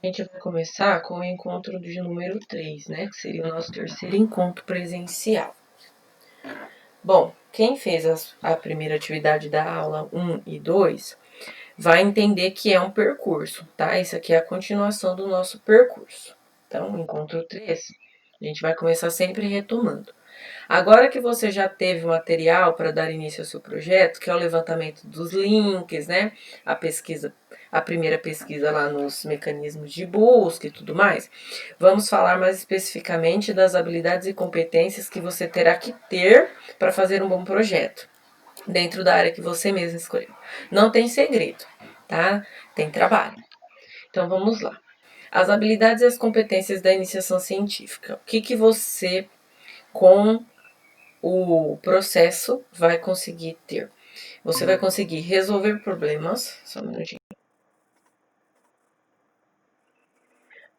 A gente vai começar com o encontro de número 3, né? Que seria o nosso terceiro encontro presencial. Bom, quem fez a primeira atividade da aula 1 e 2 vai entender que é um percurso, tá? Isso aqui é a continuação do nosso percurso. Então, encontro 3, a gente vai começar sempre retomando. Agora que você já teve o material para dar início ao seu projeto, que é o levantamento dos links, né? A pesquisa, a primeira pesquisa lá nos mecanismos de busca e tudo mais, vamos falar mais especificamente das habilidades e competências que você terá que ter para fazer um bom projeto, dentro da área que você mesmo escolheu. Não tem segredo, tá? Tem trabalho. Então vamos lá. As habilidades e as competências da iniciação científica. O que você, com o processo, vai conseguir ter? Você vai conseguir resolver problemas. Só um minutinho.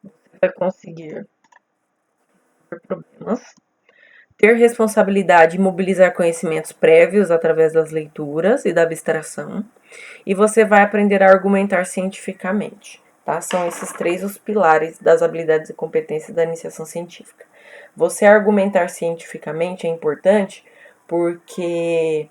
Você vai conseguir resolver problemas, ter responsabilidade e mobilizar conhecimentos prévios através das leituras e da abstração. E você vai aprender a argumentar cientificamente. Tá? São esses três os pilares das habilidades e competências da iniciação científica. Você argumentar cientificamente é importante porque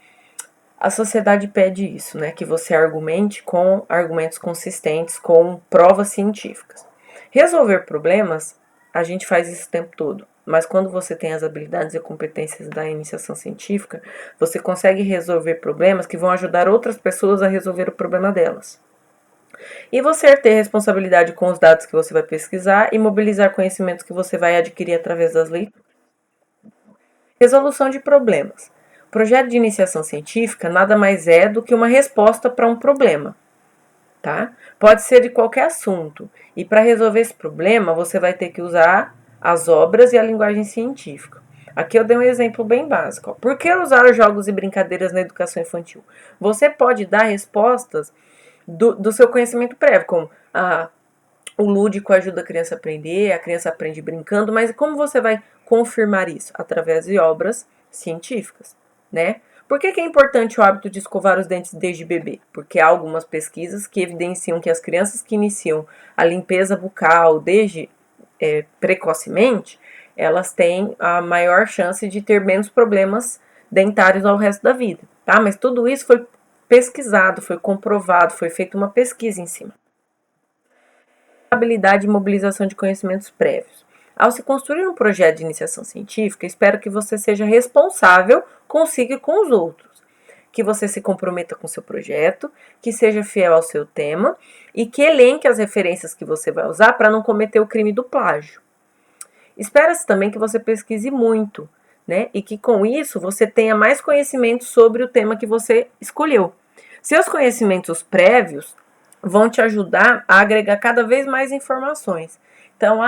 a sociedade pede isso, né? Que você argumente com argumentos consistentes, com provas científicas. Resolver problemas, a gente faz isso o tempo todo. Mas quando você tem as habilidades e competências da iniciação científica, você consegue resolver problemas que vão ajudar outras pessoas a resolver o problema delas. E você ter responsabilidade com os dados que você vai pesquisar e mobilizar conhecimentos que você vai adquirir através das leituras. Resolução de problemas. O projeto de iniciação científica nada mais é do que uma resposta para um problema, tá? Pode ser de qualquer assunto. E para resolver esse problema, você vai ter que usar as obras e a linguagem científica. Aqui eu dei um exemplo bem básico. Por que usar jogos e brincadeiras na educação infantil? Você pode dar respostas do seu conhecimento prévio, como o lúdico ajuda a criança a aprender, a criança aprende brincando, mas como você vai confirmar isso? Através de obras científicas, né? Por que é importante o hábito de escovar os dentes desde bebê? Porque há algumas pesquisas que evidenciam que as crianças que iniciam a limpeza bucal desde precocemente, elas têm a maior chance de ter menos problemas dentários ao resto da vida, tá? Mas tudo isso foi pesquisado, foi comprovado, foi feita uma pesquisa em cima. Habilidade e mobilização de conhecimentos prévios. Ao se construir um projeto de iniciação científica, espero que você seja responsável consigo e com os outros, que você se comprometa com seu projeto, que seja fiel ao seu tema e que elenque as referências que você vai usar para não cometer o crime do plágio. Espera-se também que você pesquise muito, né? E que com isso você tenha mais conhecimento sobre o tema que você escolheu. Seus conhecimentos prévios vão te ajudar a agregar cada vez mais informações. Então,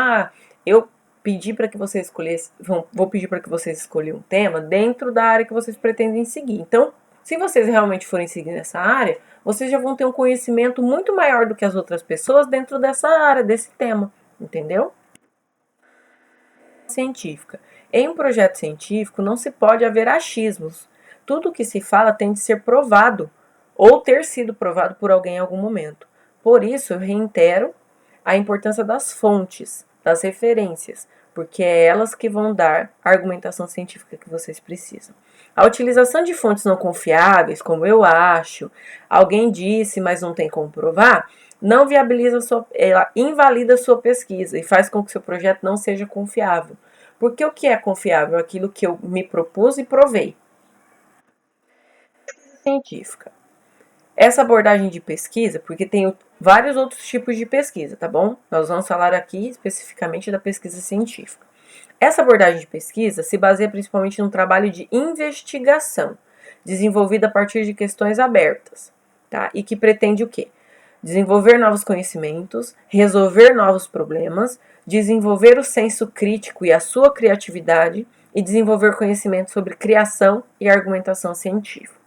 eu pedi para que vocês escolhessem, vou pedir para que vocês escolham um tema dentro da área que vocês pretendem seguir. Então, se vocês realmente forem seguir nessa área, vocês já vão ter um conhecimento muito maior do que as outras pessoas dentro dessa área, desse tema, entendeu? Científica. Em um projeto científico não se pode haver achismos. Tudo o que se fala tem de ser provado ou ter sido provado por alguém em algum momento. Por isso, eu reitero a importância das fontes, das referências, porque é elas que vão dar a argumentação científica que vocês precisam. A utilização de fontes não confiáveis, como eu acho, alguém disse, mas não tem como provar, não viabiliza ela invalida a sua pesquisa e faz com que seu projeto não seja confiável. Porque o que é confiável? Aquilo que eu me propus e provei. Científica. Essa abordagem de pesquisa, porque tem vários outros tipos de pesquisa, tá bom? Nós vamos falar aqui especificamente da pesquisa científica. Essa abordagem de pesquisa se baseia principalmente no trabalho de investigação, desenvolvida a partir de questões abertas, tá? E que pretende o quê? Desenvolver novos conhecimentos, resolver novos problemas, desenvolver o senso crítico e a sua criatividade e desenvolver conhecimento sobre criação e argumentação científica.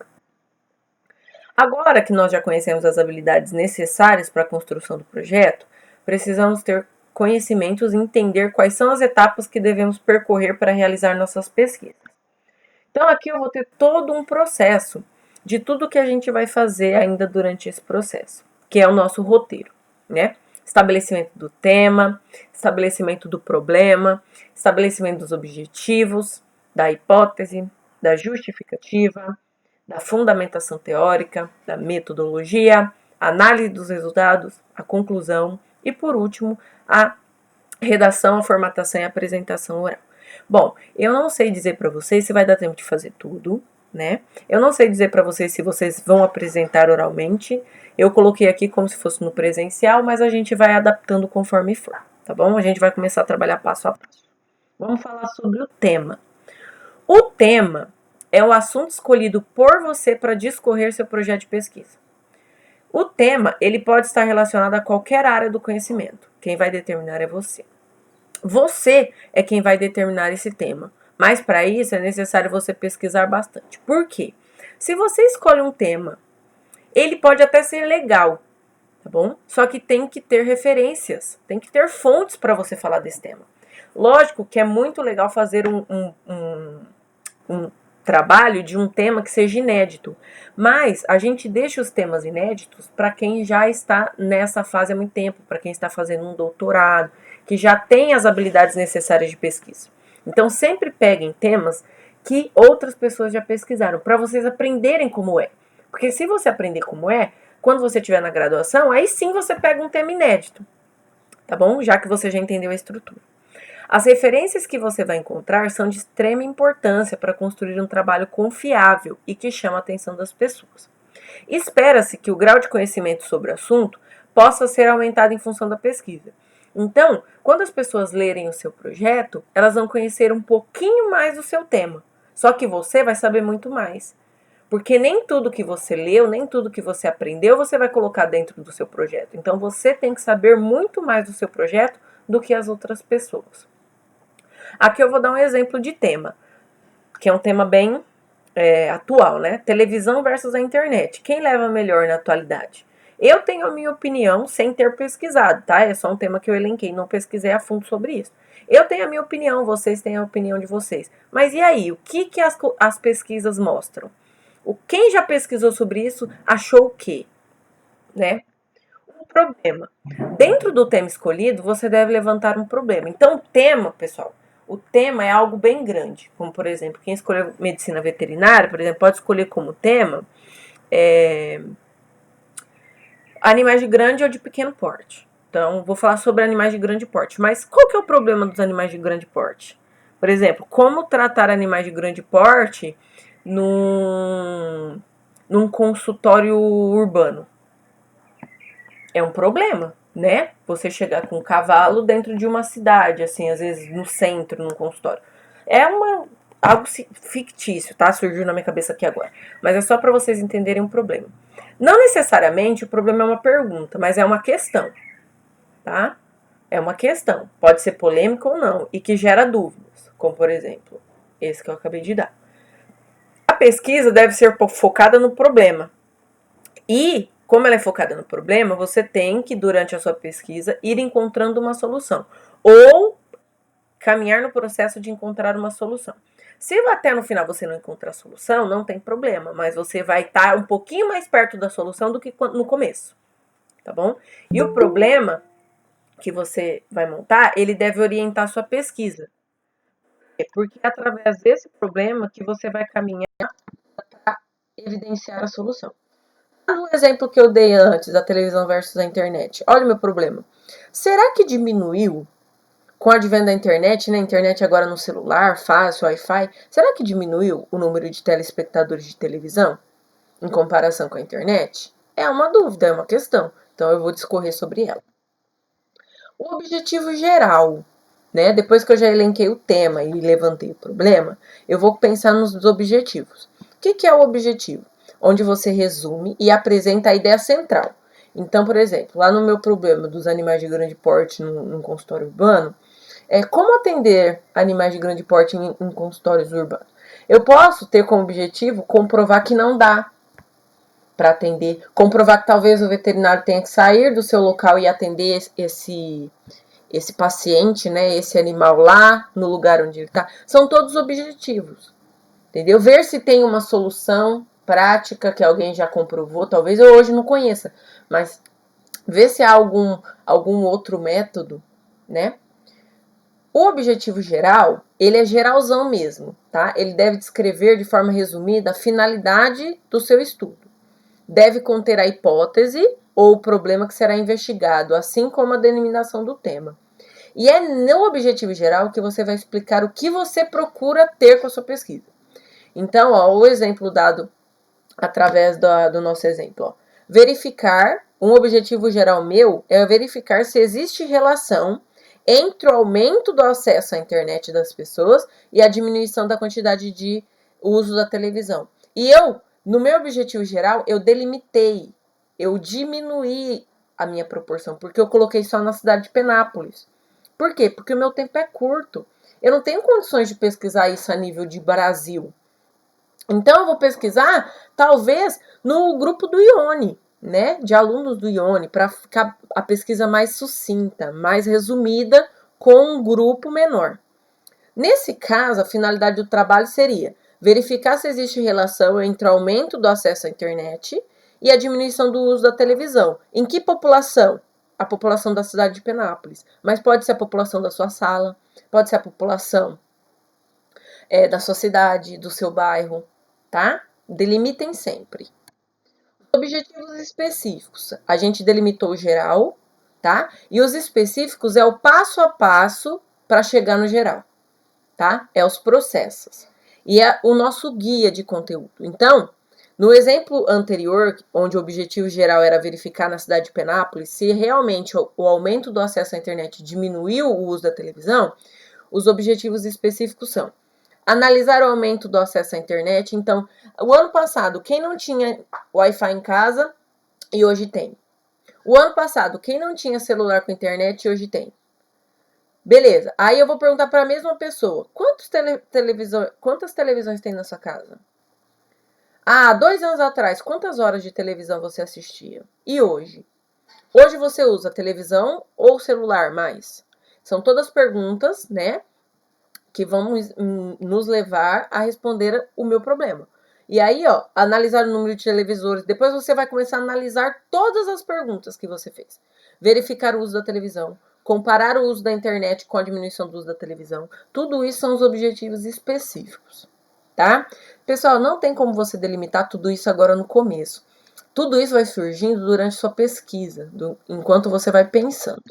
Agora que nós já conhecemos as habilidades necessárias para a construção do projeto, precisamos ter conhecimentos e entender quais são as etapas que devemos percorrer para realizar nossas pesquisas. Então, aqui eu vou ter todo um processo de tudo que a gente vai fazer ainda durante esse processo, que é o nosso roteiro, né? estabelecimento do tema, estabelecimento do problema, estabelecimento dos objetivos, da hipótese, da justificativa, da fundamentação teórica, da metodologia, análise dos resultados, a conclusão e, por último, a redação, a formatação e a apresentação oral. Bom, eu não sei dizer para vocês se vai dar tempo de fazer tudo, né? Eu não sei dizer para vocês se vocês vão apresentar oralmente. Eu coloquei aqui como se fosse no presencial, mas a gente vai adaptando conforme for, tá bom? A gente vai começar a trabalhar passo a passo. Vamos falar sobre o tema. O tema é o assunto escolhido por você para discorrer seu projeto de pesquisa. O tema, ele pode estar relacionado a qualquer área do conhecimento. Quem vai determinar é você. Você é quem vai determinar esse tema. Mas para isso é necessário você pesquisar bastante. Por quê? Se você escolhe um tema, ele pode até ser legal, tá bom? Só que tem que ter referências, tem que ter fontes para você falar desse tema. Lógico que é muito legal fazer um trabalho de um tema que seja inédito, mas a gente deixa os temas inéditos para quem já está nessa fase há muito tempo, para quem está fazendo um doutorado, que já tem as habilidades necessárias de pesquisa. Então sempre peguem temas que outras pessoas já pesquisaram, para vocês aprenderem como é. Porque se você aprender como é, quando você estiver na graduação, aí sim você pega um tema inédito, tá bom? Já que você já entendeu a estrutura. As referências que você vai encontrar são de extrema importância para construir um trabalho confiável e que chama a atenção das pessoas. Espera-se que o grau de conhecimento sobre o assunto possa ser aumentado em função da pesquisa. Então, quando as pessoas lerem o seu projeto, elas vão conhecer um pouquinho mais do seu tema. Só que você vai saber muito mais. Porque nem tudo que você leu, nem tudo que você aprendeu, você vai colocar dentro do seu projeto. Então, você tem que saber muito mais do seu projeto do que as outras pessoas. Aqui eu vou dar um exemplo de tema, que é um tema bem atual, né? Televisão versus a internet. Quem leva melhor na atualidade? Eu tenho a minha opinião sem ter pesquisado, tá? É só um tema que eu elenquei, não pesquisei a fundo sobre isso. Eu tenho a minha opinião, vocês têm a opinião de vocês. Mas e aí? O que as pesquisas mostram? Quem já pesquisou sobre isso achou o quê? Né? Um problema. Dentro do tema escolhido, você deve levantar um problema. Então, o tema, pessoal, o tema é algo bem grande. Como, por exemplo, quem escolheu medicina veterinária, por exemplo, pode escolher como tema animais de grande ou de pequeno porte. Então, vou falar sobre animais de grande porte. Mas qual que é o problema dos animais de grande porte? Por exemplo, como tratar animais de grande porte num consultório urbano? É um problema, né? Você chegar com um cavalo dentro de uma cidade, assim, às vezes no centro, num consultório. É algo fictício, tá? Surgiu na minha cabeça aqui agora. Mas é só para vocês entenderem um problema. Não necessariamente o problema é uma pergunta, mas é uma questão, tá? É uma questão. Pode ser polêmica ou não, e que gera dúvidas, como por exemplo, esse que eu acabei de dar. A pesquisa deve ser focada no problema. E, como ela é focada no problema, você tem que, durante a sua pesquisa, ir encontrando uma solução. Ou caminhar no processo de encontrar uma solução. Se até no final você não encontrar a solução, não tem problema, mas você vai estar um pouquinho mais perto da solução do que no começo, tá bom? E o problema que você vai montar, ele deve orientar a sua pesquisa. Porque é através desse problema que você vai caminhar para evidenciar a solução. No exemplo que eu dei antes, da televisão versus a internet, olha o meu problema. Será que diminuiu com o advento da internet, né? Internet agora no celular, fácil, Wi-Fi, será que diminuiu o número de telespectadores de televisão em comparação com a internet? É uma dúvida, é uma questão. Então eu vou discorrer sobre ela. O objetivo geral, né? Depois que eu já elenquei o tema e levantei o problema, eu vou pensar nos objetivos. O que é o objetivo? Onde você resume e apresenta a ideia central. Então, por exemplo, lá no meu problema dos animais de grande porte num consultório urbano, como atender animais de grande porte em consultórios urbanos? Eu posso ter como objetivo comprovar que não dá para atender, comprovar que talvez o veterinário tenha que sair do seu local e atender esse paciente, né, esse animal lá no lugar onde ele está. São todos objetivos, entendeu? Ver se tem uma solução prática que alguém já comprovou, talvez eu hoje não conheça, mas Vê se há algum outro método, né? O objetivo geral, ele é geralzão mesmo, tá? Ele deve descrever de forma resumida a finalidade do seu estudo. Deve conter a hipótese ou o problema que será investigado, assim como a denominação do tema. E é no objetivo geral que você vai explicar o que você procura ter com a sua pesquisa. Então, ó, o exemplo dado através do nosso exemplo. Ó. Verificar, um objetivo geral meu é verificar se existe relação entre o aumento do acesso à internet das pessoas e a diminuição da quantidade de uso da televisão. E no meu objetivo geral, eu delimitei, eu diminuí a minha proporção, porque eu coloquei só na cidade de Penápolis. Por quê? Porque o meu tempo é curto. Eu não tenho condições de pesquisar isso a nível de Brasil. Então, eu vou pesquisar, talvez, no grupo do IONE, né? De alunos do IONE, para ficar a pesquisa mais sucinta, mais resumida, com um grupo menor. Nesse caso, a finalidade do trabalho seria verificar se existe relação entre o aumento do acesso à internet e a diminuição do uso da televisão. Em que população? A população da cidade de Penápolis. Mas pode ser a população da sua sala, pode ser a população da sua cidade, do seu bairro, tá? Delimitem sempre. Objetivos específicos. A gente delimitou o geral, tá? E os específicos é o passo a passo para chegar no geral, tá? É os processos. E é o nosso guia de conteúdo. Então, no exemplo anterior, onde o objetivo geral era verificar na cidade de Penápolis se realmente o aumento do acesso à internet diminuiu o uso da televisão, os objetivos específicos são analisar o aumento do acesso à internet. Então, o ano passado, quem não tinha Wi-Fi em casa e hoje tem. O ano passado, quem não tinha celular com internet e hoje tem. Beleza, aí eu vou perguntar para a mesma pessoa, quantas televisões tem na sua casa? Ah, 2 anos atrás, quantas horas de televisão você assistia? E hoje? Hoje você usa televisão ou celular mais? São todas perguntas, né, que vão nos levar a responder o meu problema. E aí, ó, analisar o número de televisores. Depois você vai começar a analisar todas as perguntas que você fez. Verificar o uso da televisão, comparar o uso da internet com a diminuição do uso da televisão. Tudo isso são os objetivos específicos, tá? Pessoal, não tem como você delimitar tudo isso agora no começo. Tudo isso vai surgindo durante sua pesquisa, enquanto você vai pensando.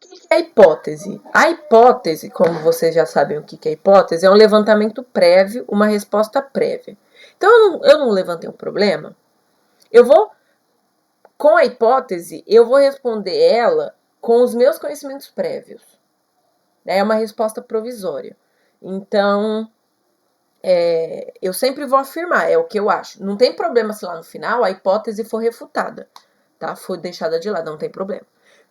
O que é a hipótese? A hipótese, como vocês já sabem o que é hipótese, é um levantamento prévio, uma resposta prévia. Então, eu não levantei um problema. Com a hipótese, eu vou responder ela com os meus conhecimentos prévios. É uma resposta provisória. Então, eu sempre vou afirmar, é o que eu acho. Não tem problema se lá no final a hipótese for refutada, tá? For deixada de lado, não tem problema.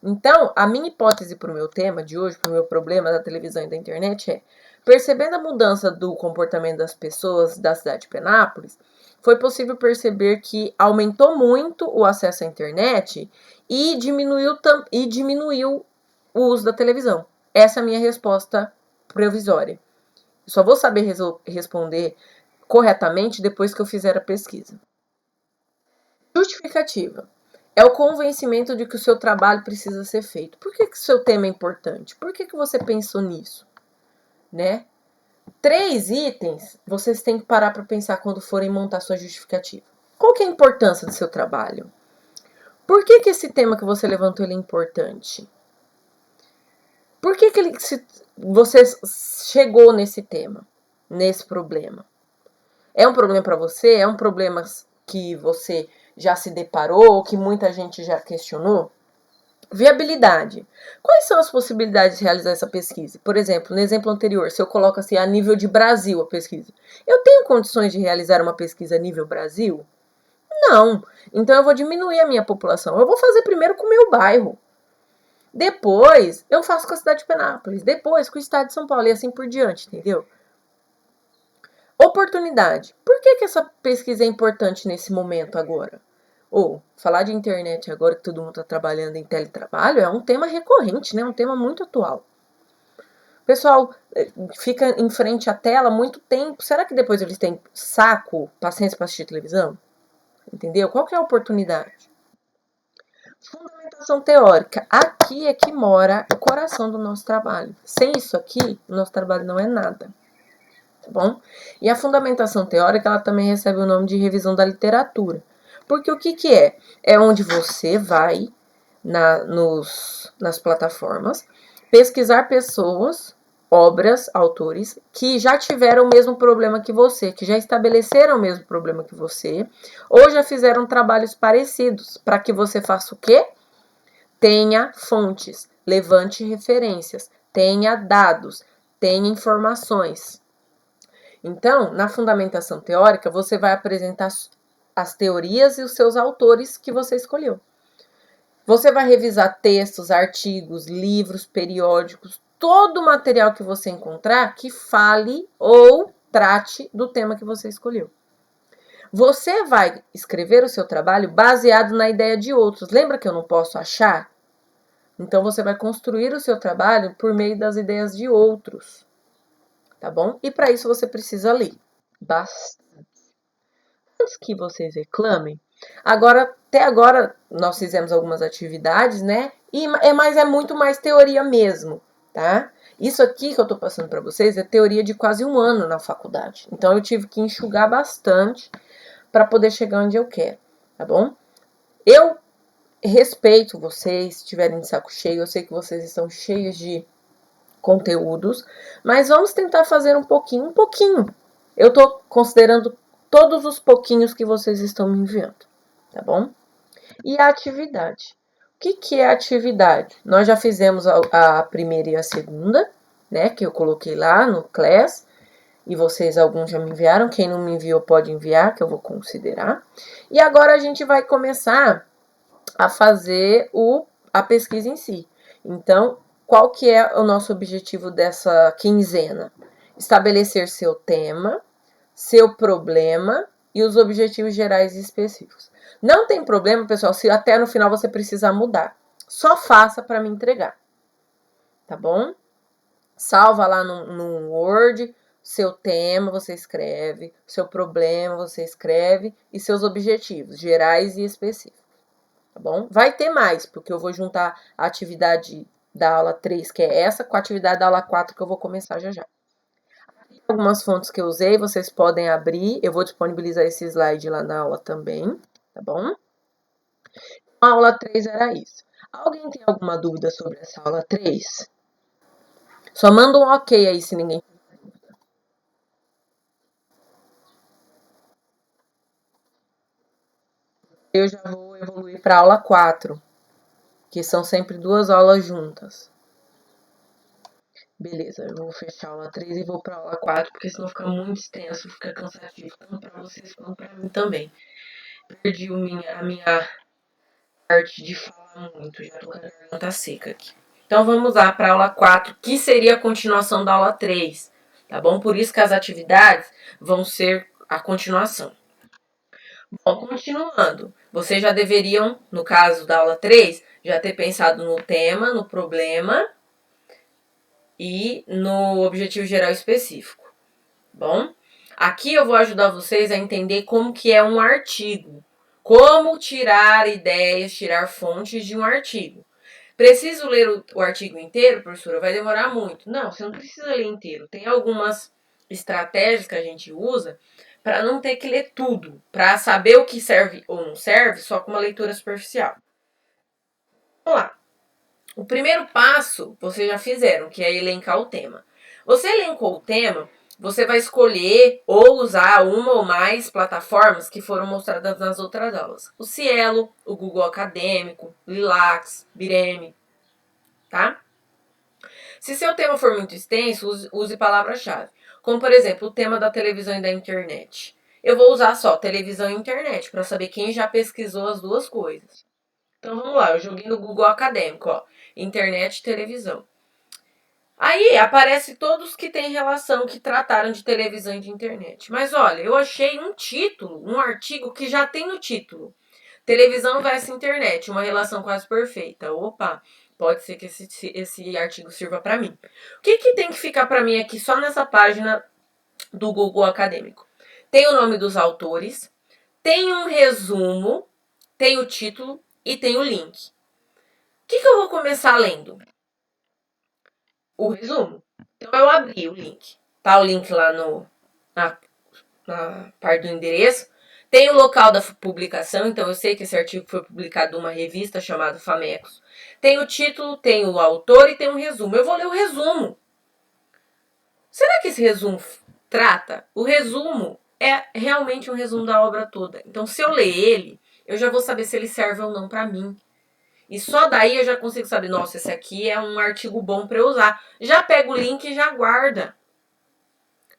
Então, a minha hipótese para o meu tema de hoje, para o meu problema da televisão e da internet é: percebendo a mudança do comportamento das pessoas da cidade de Penápolis, foi possível perceber que aumentou muito o acesso à internet e diminuiu o uso da televisão. Essa é a minha resposta provisória. Eu só vou saber responder corretamente depois que eu fizer a pesquisa. Justificativa. É o convencimento de que o seu trabalho precisa ser feito. Por que o seu tema é importante? Por que você pensou nisso? Né? 3 itens vocês têm que parar para pensar quando forem montar sua justificativa. Qual que é a importância do seu trabalho? Por que esse tema que você levantou ele é importante? Por que você chegou nesse tema, nesse problema? É um problema para você? É um problema que você já se deparou, que muita gente já questionou? Viabilidade. Quais são as possibilidades de realizar essa pesquisa? Por exemplo, no exemplo anterior, se eu coloco assim a nível de Brasil a pesquisa, eu tenho condições de realizar uma pesquisa a nível Brasil? Não. Então eu vou diminuir a minha população. Eu vou fazer primeiro com o meu bairro. Depois eu faço com a cidade de Penápolis. Depois com o estado de São Paulo e assim por diante, entendeu? Oportunidade. Por que essa pesquisa é importante nesse momento agora? Ou, falar de internet agora que todo mundo está trabalhando em teletrabalho é um tema recorrente, né? Um tema muito atual. O pessoal fica em frente à tela muito tempo. Será que depois eles têm paciência para assistir televisão? Entendeu? Qual que é a oportunidade? Fundamentação teórica. Aqui é que mora o coração do nosso trabalho. Sem isso aqui, o nosso trabalho não é nada. Tá bom? E a fundamentação teórica, ela também recebe o nome de revisão da literatura. Porque o que é? É onde você vai nas plataformas pesquisar pessoas, obras, autores, que já tiveram o mesmo problema que você, que já estabeleceram o mesmo problema que você, ou já fizeram trabalhos parecidos, para que você faça o quê? Tenha fontes, levante referências, tenha dados, tenha informações. Então, na fundamentação teórica, você vai apresentar as teorias e os seus autores que você escolheu. Você vai revisar textos, artigos, livros, periódicos, todo o material que você encontrar que fale ou trate do tema que você escolheu. Você vai escrever o seu trabalho baseado na ideia de outros. Lembra que eu não posso achar? Então, você vai construir o seu trabalho por meio das ideias de outros. Tá bom? E para isso você precisa ler bastante. Antes que vocês reclamem, até agora nós fizemos algumas atividades, né? Mas é muito mais teoria mesmo, tá? Isso aqui que eu tô passando para vocês é teoria de quase um ano na faculdade. Então eu tive que enxugar bastante para poder chegar onde eu quero, tá bom? Eu respeito vocês, se tiverem de saco cheio, eu sei que vocês estão cheios de conteúdos, mas vamos tentar fazer um pouquinho. Eu tô considerando todos os pouquinhos que vocês estão me enviando, tá bom? E a atividade. O que é a atividade? Nós já fizemos a primeira e a segunda, né? Que eu coloquei lá no Class. E vocês, alguns já me enviaram. Quem não me enviou pode enviar, que eu vou considerar. E agora a gente vai começar a fazer a pesquisa em si. Então, qual que é o nosso objetivo dessa quinzena? Estabelecer seu tema, seu problema e os objetivos gerais e específicos. Não tem problema, pessoal, se até no final você precisar mudar. Só faça para me entregar. Tá bom? Salva lá no Word, seu tema você escreve, seu problema você escreve e seus objetivos gerais e específicos. Tá bom? Vai ter mais, porque eu vou juntar a atividade da aula 3, que é essa, com a atividade da aula 4, que eu vou começar já já. Algumas fontes que eu usei, vocês podem abrir. Eu vou disponibilizar esse slide lá na aula também, tá bom? A aula 3 era isso. Alguém tem alguma dúvida sobre essa aula 3? Só manda um ok aí se ninguém. Eu já vou evoluir para a aula 4, que são sempre 2 aulas juntas. Beleza, eu vou fechar a aula 3 e vou para a aula 4, porque senão fica muito extenso, fica cansativo, tanto para vocês quanto para mim também. Perdi a minha parte de falar muito, já tô com a garganta seca aqui. Então vamos lá para a aula 4, que seria a continuação da aula 3, tá bom? Por isso que as atividades vão ser a continuação. Bom, continuando, vocês já deveriam, no caso da aula 3, já ter pensado no tema, no problema e no objetivo geral específico, bom? Aqui eu vou ajudar vocês a entender como que é um artigo, como tirar ideias, tirar fontes de um artigo. Preciso ler o artigo inteiro, professora? Vai demorar muito. Não, você não precisa ler inteiro. Tem algumas estratégias que a gente usa para não ter que ler tudo, para saber o que serve ou não serve só com uma leitura superficial. Vamos lá. O primeiro passo vocês já fizeram, que é elencar o tema. Você elencou o tema, você vai escolher ou usar uma ou mais plataformas que foram mostradas nas outras aulas. O Cielo, o Google Acadêmico, Lilacs, Bireme, tá? Se seu tema for muito extenso, use palavra-chave. Como, por exemplo, o tema da televisão e da internet. Eu vou usar só televisão e internet, para saber quem já pesquisou as duas coisas. Então, vamos lá, eu joguei no Google Acadêmico, ó, internet e televisão. Aí, aparece todos que têm relação, que trataram de televisão e de internet. Mas, olha, eu achei um título, um artigo que já tem no título. Televisão versus internet, uma relação quase perfeita. Opa, pode ser que esse artigo sirva para mim. O que tem que ficar para mim aqui só nessa página do Google Acadêmico? Tem o nome dos autores, tem um resumo, tem o título e tem o link. O que eu vou começar lendo? O resumo. Então eu abri o link. Tá o link lá na parte do endereço. Tem o local da publicação, então eu sei que esse artigo foi publicado numa revista chamada Famecos. Tem o título, tem o autor e tem um resumo. Eu vou ler o resumo. Será que esse resumo trata? O resumo é realmente um resumo da obra toda. Então, se eu ler ele, eu já vou saber se ele serve ou não para mim. E só daí eu já consigo saber, nossa, esse aqui é um artigo bom para eu usar. Já pego o link e já guarda.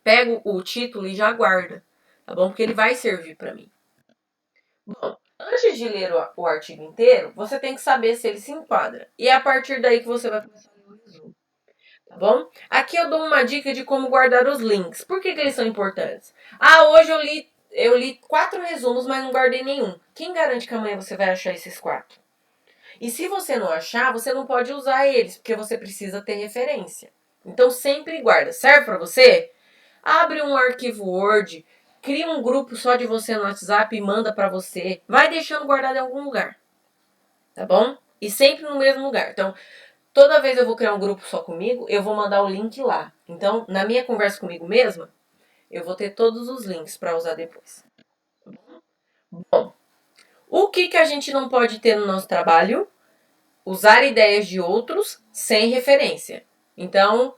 Pego o título e já guarda. Tá bom? Porque ele vai servir para mim. Bom, antes de ler o artigo inteiro, você tem que saber se ele se enquadra. E é a partir daí que você vai começar a ler o resumo. Tá bom? Aqui eu dou uma dica de como guardar os links. Por que eles são importantes? Ah, hoje eu li 4 resumos, mas não guardei nenhum. Quem garante que amanhã você vai achar esses 4? E se você não achar, você não pode usar eles, porque você precisa ter referência. Então sempre guarda. Serve para você? Abre um arquivo Word, cria um grupo só de você no WhatsApp e manda para você. Vai deixando guardado em algum lugar. Tá bom? E sempre no mesmo lugar. Então, toda vez eu vou criar um grupo só comigo, eu vou mandar o link lá. Então, na minha conversa comigo mesma, eu vou ter todos os links para usar depois. Bom, o que a gente não pode ter no nosso trabalho? Usar ideias de outros sem referência. Então,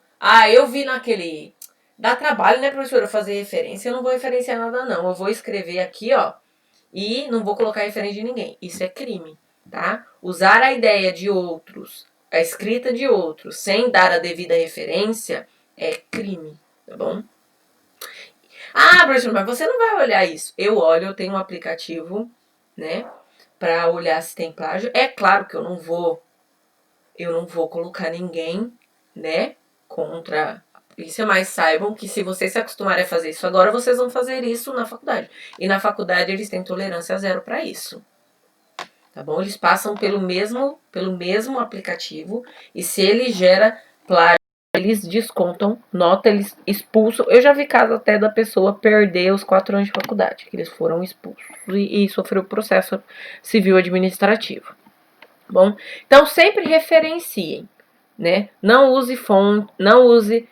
eu vi naquele... Dá trabalho, né, professora, fazer referência. Eu não vou referenciar nada, não. Eu vou escrever aqui, ó, e não vou colocar referência de ninguém. Isso é crime, tá? Usar a ideia de outros, a escrita de outros, sem dar a devida referência, é crime, tá bom? Professor, mas você não vai olhar isso. Eu olho, eu tenho um aplicativo, né, para olhar se tem plágio. É claro que eu não vou colocar ninguém, né, contra isso, mas saibam que se vocês se acostumarem a fazer isso agora, vocês vão fazer isso na faculdade. E na faculdade eles têm tolerância zero para isso. Tá bom? Eles passam pelo mesmo aplicativo e se ele gera plágio, eles descontam nota, eles expulsam. Eu já vi caso até da pessoa perder os 4 anos de faculdade, que eles foram expulsos e sofreu processo civil administrativo. Bom, então sempre referenciem, né? Não use fonte, não use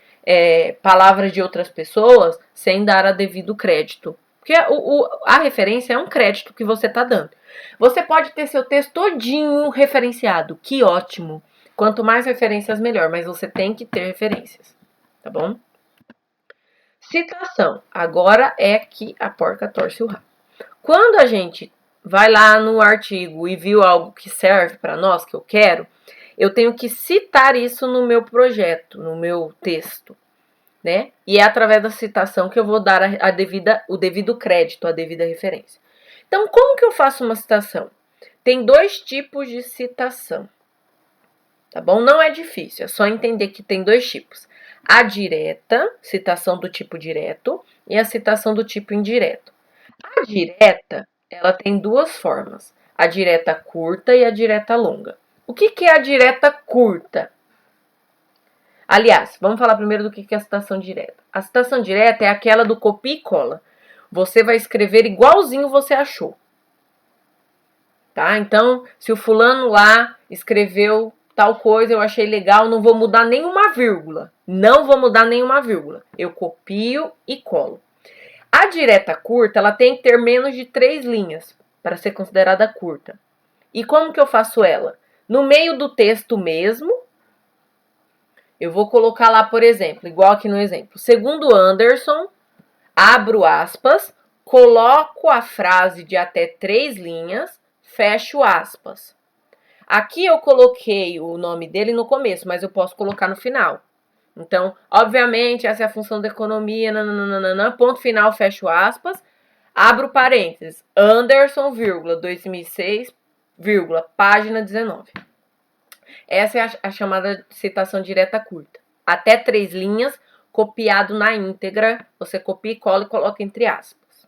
palavras de outras pessoas sem dar a devido crédito. Porque a referência é um crédito que você está dando. Você pode ter seu texto todinho referenciado, que ótimo. Quanto mais referências, melhor, mas você tem que ter referências, tá bom? Citação. Agora é que a porca torce o rabo. Quando a gente vai lá no artigo e viu algo que serve para nós, que eu quero, eu tenho que citar isso no meu projeto, no meu texto, né? E é através da citação que eu vou dar o devido crédito, a devida referência. Então, como que eu faço uma citação? Tem 2 tipos de citação, tá bom? Não é difícil, é só entender que tem 2 tipos. A direta, citação do tipo direto, e a citação do tipo indireto. A direta, ela tem 2 formas, a direta curta e a direta longa. O que é a direta curta? Aliás, vamos falar primeiro do que é a citação direta. A citação direta é aquela do copia e cola. Você vai escrever igualzinho você achou. Tá? Então, se o fulano lá escreveu tal coisa, eu achei legal, não vou mudar nenhuma vírgula. Não vou mudar nenhuma vírgula. Eu copio e colo. A direta curta, ela tem que ter menos de 3 linhas para ser considerada curta. E como que eu faço ela? No meio do texto mesmo, eu vou colocar lá, por exemplo, igual aqui no exemplo. Segundo Anderson, abro aspas, coloco a frase de até 3 linhas, fecho aspas. Aqui eu coloquei o nome dele no começo, mas eu posso colocar no final. Então, obviamente, essa é a função da economia, nananana, ponto final, fecho aspas, abro parênteses, Anderson, 2006, página 19. Essa é a chamada citação direta curta. Até 3 linhas, copiado na íntegra, você copia e cola e coloca entre aspas.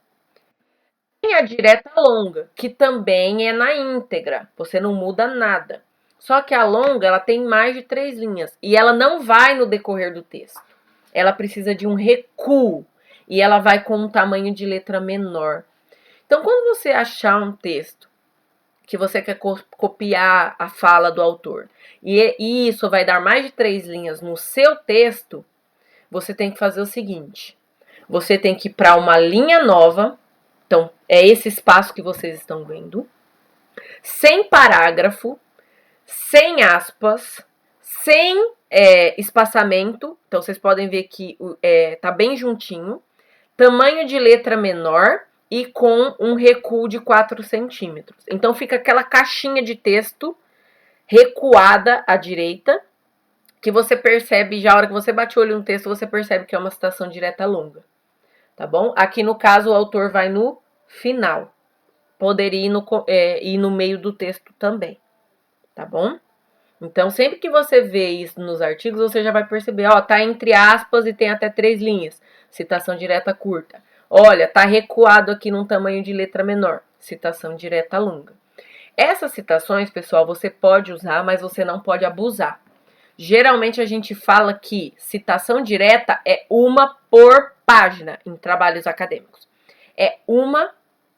Tem a direta longa, que também é na íntegra, você não muda nada. Só que a longa, ela tem mais de 3 linhas e ela não vai no decorrer do texto. Ela precisa de um recuo e ela vai com um tamanho de letra menor. Então, quando você achar um texto que você quer copiar a fala do autor, e isso vai dar mais de 3 linhas no seu texto, você tem que fazer o seguinte: você tem que ir para uma linha nova, então é esse espaço que vocês estão vendo, sem parágrafo, sem aspas, sem espaçamento, então vocês podem ver que tá bem juntinho, tamanho de letra menor e com um recuo de 4 centímetros. Então fica aquela caixinha de texto recuada à direita, que você percebe, já a hora que você bate o olho no texto, você percebe que é uma citação direta longa, tá bom? Aqui no caso o autor vai no final, poderia ir no meio do texto também, tá bom? Então, sempre que você vê isso nos artigos, você já vai perceber, ó, tá entre aspas e tem até 3 linhas, citação direta curta. Olha, tá recuado aqui num tamanho de letra menor, citação direta longa. Essas citações, pessoal, você pode usar, mas você não pode abusar. Geralmente a gente fala que citação direta é uma por página em trabalhos acadêmicos. É uma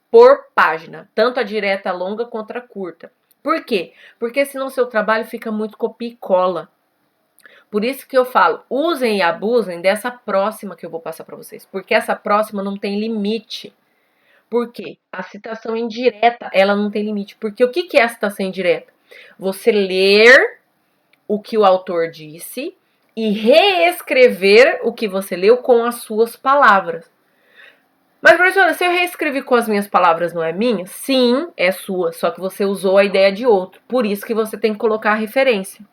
por página, tanto a direta longa quanto a curta. Por quê? Porque senão seu trabalho fica muito copia e cola. Por isso que eu falo, usem e abusem dessa próxima que eu vou passar para vocês, porque essa próxima não tem limite. Por quê? A citação indireta, ela não tem limite. Porque o que é a citação indireta? Você ler o que o autor disse e reescrever o que você leu com as suas palavras. Mas, professora, se eu reescrevi com as minhas palavras, não é minha? Sim, é sua, só que você usou a ideia de outro. Por isso que você tem que colocar a referência.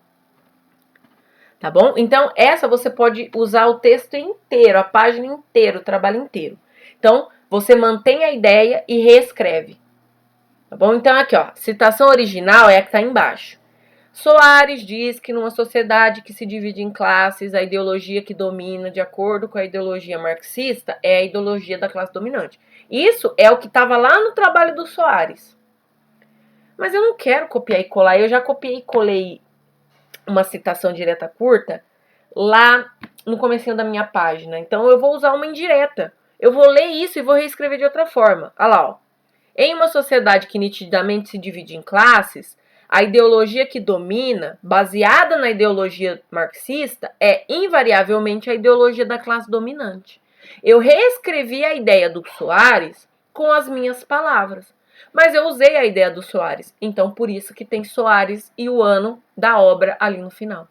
Tá bom? Então, essa você pode usar o texto inteiro, a página inteira, o trabalho inteiro. Então, você mantém a ideia e reescreve. Tá bom? Então, aqui, ó, citação original é a que tá embaixo. Soares diz que numa sociedade que se divide em classes, a ideologia que domina, de acordo com a ideologia marxista, é a ideologia da classe dominante. Isso é o que estava lá no trabalho do Soares. Mas eu não quero copiar e colar. Eu já copiei e colei uma citação direta curta lá no comecinho da minha página. Então eu vou usar uma indireta. Eu vou ler isso e vou reescrever de outra forma. Olha lá, ó. Em uma sociedade que nitidamente se divide em classes, a ideologia que domina, baseada na ideologia marxista, é invariavelmente a ideologia da classe dominante. Eu reescrevi a ideia do Soares com as minhas palavras, mas eu usei a ideia do Soares, então por isso que tem Soares e o ano da obra ali no final.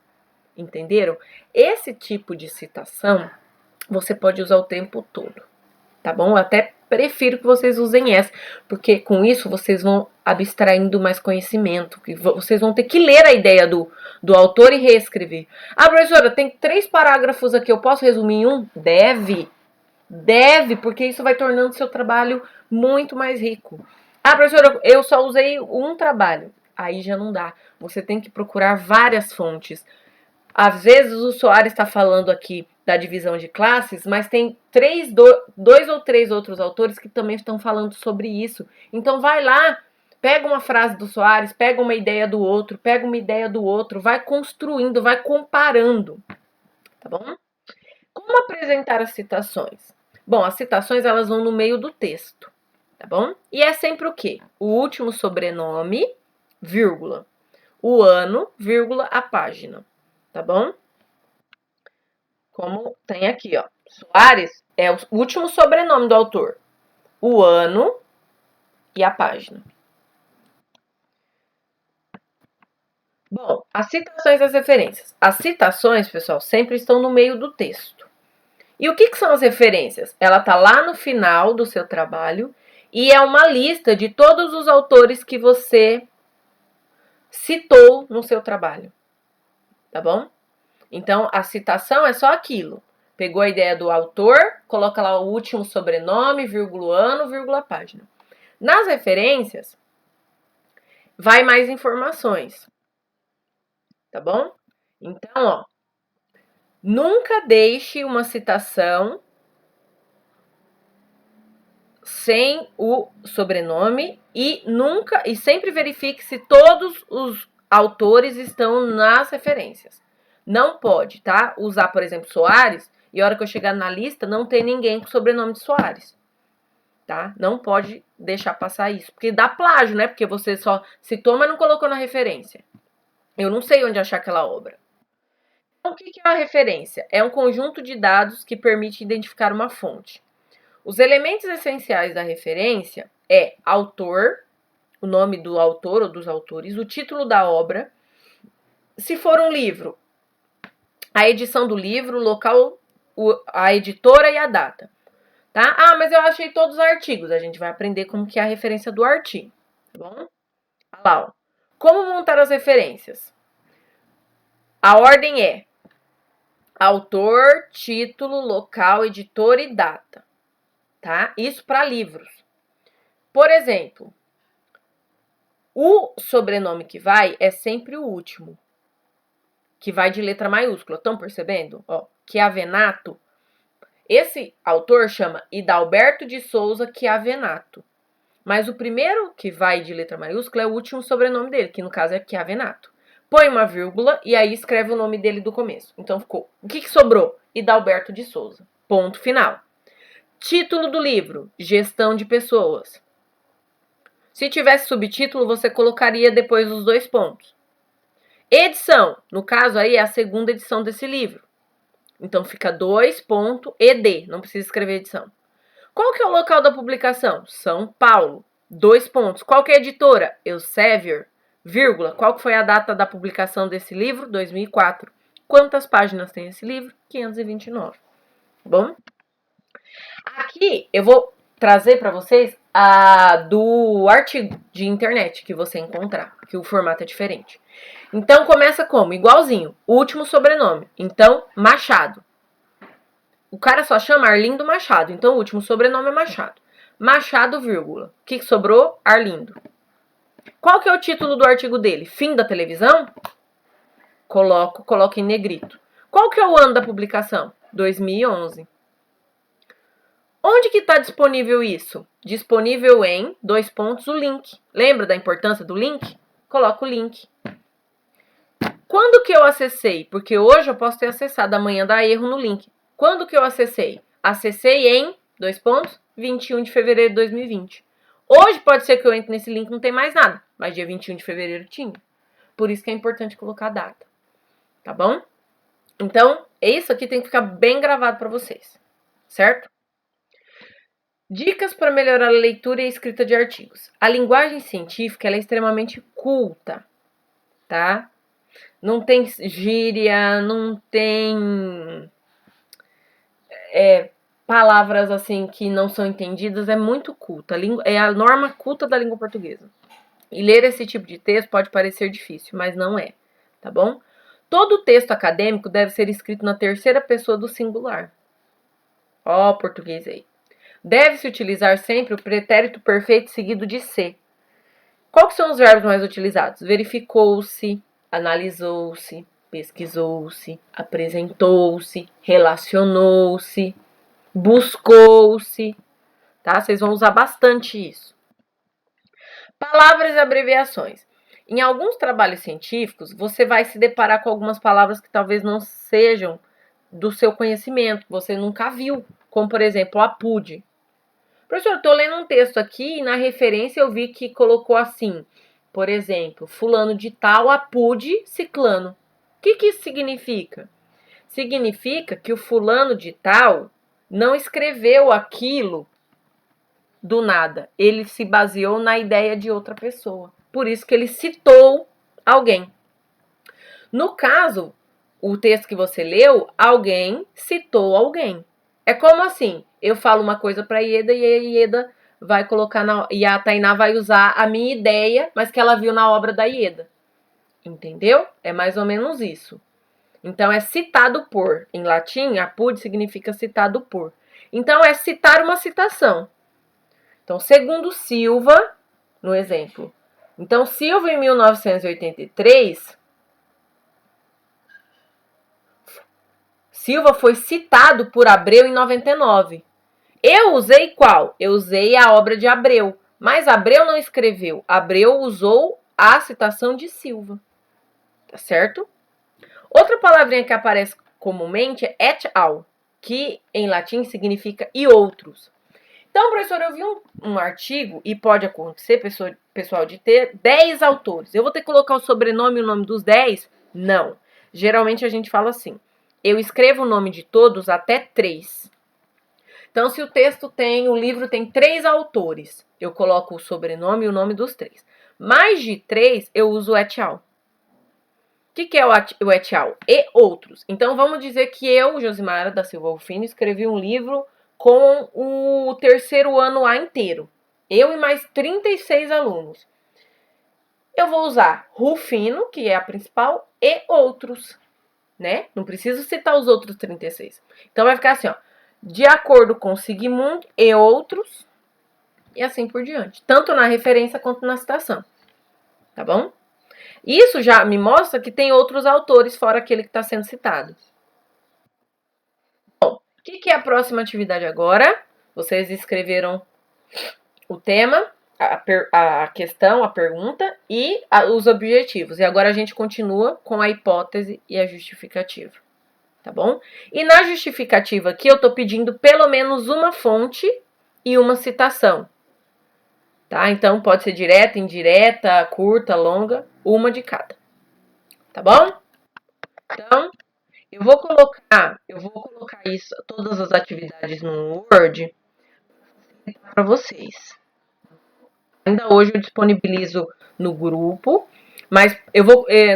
Entenderam? Esse tipo de citação você pode usar o tempo todo, tá bom? Eu até prefiro que vocês usem essa, porque com isso vocês vão abstraindo mais conhecimento, que vocês vão ter que ler a ideia do autor e reescrever. Ah, professora, tem 3 parágrafos aqui, eu posso resumir em um? Deve, porque isso vai tornando o seu trabalho muito mais rico. Ah, professora, eu só usei um trabalho. Aí já não dá. Você tem que procurar várias fontes. Às vezes o Soares está falando aqui da divisão de classes, mas tem 2 ou 3 outros autores que também estão falando sobre isso. Então vai lá, pega uma frase do Soares, pega uma ideia do outro, pega uma ideia do outro, vai construindo, vai comparando, tá bom? Como apresentar as citações? Bom, as citações elas vão no meio do texto, tá bom? E é sempre o quê? O último sobrenome, vírgula, o ano, vírgula, a página. Tá bom? Como tem aqui, ó. Soares é o último sobrenome do autor. O ano e a página. Bom, as citações e as referências. As citações, pessoal, sempre estão no meio do texto. E o que são as referências? Ela tá lá no final do seu trabalho e é uma lista de todos os autores que você citou no seu trabalho. Tá bom? Então, a citação é só aquilo. Pegou a ideia do autor, coloca lá o último sobrenome, vírgula ano, vírgula página. Nas referências, vai mais informações. Tá bom? Então, ó, nunca deixe uma citação sem o sobrenome e sempre verifique se todos os autores estão nas referências. Não pode, tá? Usar, por exemplo, Soares, e a hora que eu chegar na lista, não tem ninguém com o sobrenome de Soares. tá? Não pode deixar passar isso, porque dá plágio, né? Porque você só citou, mas não colocou na referência. Eu não sei onde achar aquela obra. Então, o que é uma referência? É um conjunto de dados que permite identificar uma fonte. Os elementos essenciais da referência é autor, o nome do autor ou dos autores, o título da obra, se for um livro, a edição do livro, o local, a editora e a data. Tá? Ah, mas eu achei todos os artigos. A gente vai aprender como que é a referência do artigo, tá bom? Olha lá, ó. Como montar as referências? A ordem é autor, título, local, editor e data, tá? Isso para livros. Por exemplo, o sobrenome que vai é sempre o último, que vai de letra maiúscula. Estão percebendo? Ó, Chiavenato. Esse autor chama Hidalberto de Souza Chiavenato. Mas o primeiro que vai de letra maiúscula é o último sobrenome dele, que no caso é Chiavenato. Põe uma vírgula e aí escreve o nome dele do começo. Então ficou. O que sobrou? Hidalberto de Souza. Ponto final. Título do livro: Gestão de Pessoas. Se tivesse subtítulo, você colocaria depois os 2 pontos. Edição, no caso aí é a segunda edição desse livro. Então fica 2.ed, não precisa escrever edição. Qual que é o local da publicação? São Paulo. 2 pontos. Qual que é a editora? Elsevier, vírgula. Qual que foi a data da publicação desse livro? 2004. Quantas páginas tem esse livro? 529. Bom? Aqui eu vou trazer para vocês a do artigo de internet que você encontrar, que o formato é diferente. Então começa como? Igualzinho, último sobrenome. Então, Machado. O cara só chama Arlindo Machado, então o último sobrenome é Machado. Machado, vírgula. O que sobrou? Arlindo. Qual que é o título do artigo dele? Fim da televisão? Coloco em negrito. Qual que é o ano da publicação? 2011. Onde que está disponível isso? Disponível em, 2 pontos, o link. Lembra da importância do link? Coloca o link. Quando que eu acessei? Porque hoje eu posso ter acessado, amanhã dá erro no link. Quando que eu acessei? Acessei em, 2 pontos, 21 de fevereiro de 2020. Hoje pode ser que eu entre nesse link e não tem mais nada, mas dia 21 de fevereiro tinha. Por isso que é importante colocar a data. Tá bom? Então, isso aqui tem que ficar bem gravado para vocês. Certo? Dicas para melhorar a leitura e a escrita de artigos. A linguagem científica ela é extremamente culta, tá? Não tem gíria, não tem palavras assim que não são entendidas, é muito culta. É a norma culta da língua portuguesa. E ler esse tipo de texto pode parecer difícil, mas não é, tá bom? Todo texto acadêmico deve ser escrito na terceira pessoa do singular. Ó, português aí. Deve-se utilizar sempre o pretérito perfeito seguido de se. Quais são os verbos mais utilizados? Verificou-se, analisou-se, pesquisou-se, apresentou-se, relacionou-se, buscou-se, tá? Vocês vão usar bastante isso. Palavras e abreviações. Em alguns trabalhos científicos, você vai se deparar com algumas palavras que talvez não sejam do seu conhecimento, você nunca viu, como por exemplo, APUD. Professor, estou lendo um texto aqui e na referência eu vi que colocou assim, por exemplo, fulano de tal, APUD, ciclano. O que isso significa? Significa que o fulano de tal não escreveu aquilo do nada. Ele se baseou na ideia de outra pessoa. Por isso que ele citou alguém. No caso, o texto que você leu, alguém citou alguém. É como assim, eu falo uma coisa para a Ieda e a Ieda vai colocar e a Tainá vai usar a minha ideia, mas que ela viu na obra da Ieda. Entendeu? É mais ou menos isso. Então é citado por. Em latim, apud significa citado por. Então é citar uma citação. Então, segundo Silva, no exemplo. Então, Silva em 1983 Silva foi citado por Abreu em 99. Eu usei qual? Eu usei a obra de Abreu, mas Abreu não escreveu. Abreu usou a citação de Silva. Tá certo? Outra palavrinha que aparece comumente é et al, que em latim significa e outros. Então, professor, eu vi um artigo e pode acontecer, pessoal, de ter 10 autores. Eu vou ter que colocar o sobrenome e o nome dos 10? Não. Geralmente a gente fala assim, eu escrevo o nome de todos até 3. Então, se o livro tem 3 autores, eu coloco o sobrenome e o nome dos 3. Mais de 3, eu uso o et al. O que é o et al? E outros. Então, vamos dizer que eu, Josimara da Silva Rufino, escrevi um livro com o terceiro ano A inteiro. Eu e mais 36 alunos. Eu vou usar Rufino, que é a principal, e outros, né? Não preciso citar os outros 36. Então, vai ficar assim, ó. De acordo com Sigmund e outros, e assim por diante. Tanto na referência quanto na citação. Tá bom? Isso já me mostra que tem outros autores fora aquele que está sendo citado. Bom, o que é a próxima atividade agora? Vocês escreveram o tema, a questão, a pergunta e os objetivos. E agora a gente continua com a hipótese e a justificativa. Tá bom? E na justificativa aqui eu estou pedindo pelo menos uma fonte e uma citação. Tá? Então pode ser direta, indireta, curta, longa, uma de cada. Tá bom? Então, eu vou colocar isso, todas as atividades no Word para vocês. Ainda hoje eu disponibilizo no grupo, mas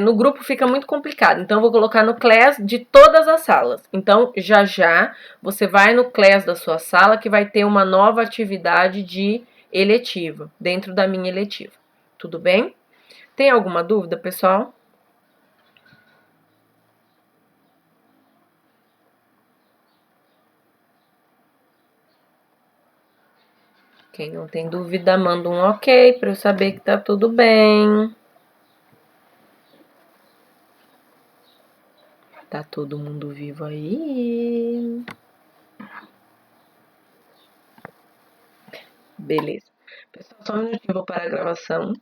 no grupo fica muito complicado, então eu vou colocar no Class de todas as salas. Então, já você vai no Class da sua sala que vai ter uma nova atividade de eletiva, dentro da minha eletiva. Tudo bem? Tem alguma dúvida, pessoal? Quem não tem dúvida, manda um ok para eu saber que tá tudo bem. Tá todo mundo vivo aí? Beleza. Pessoal, só um minutinho, eu vou parar a gravação.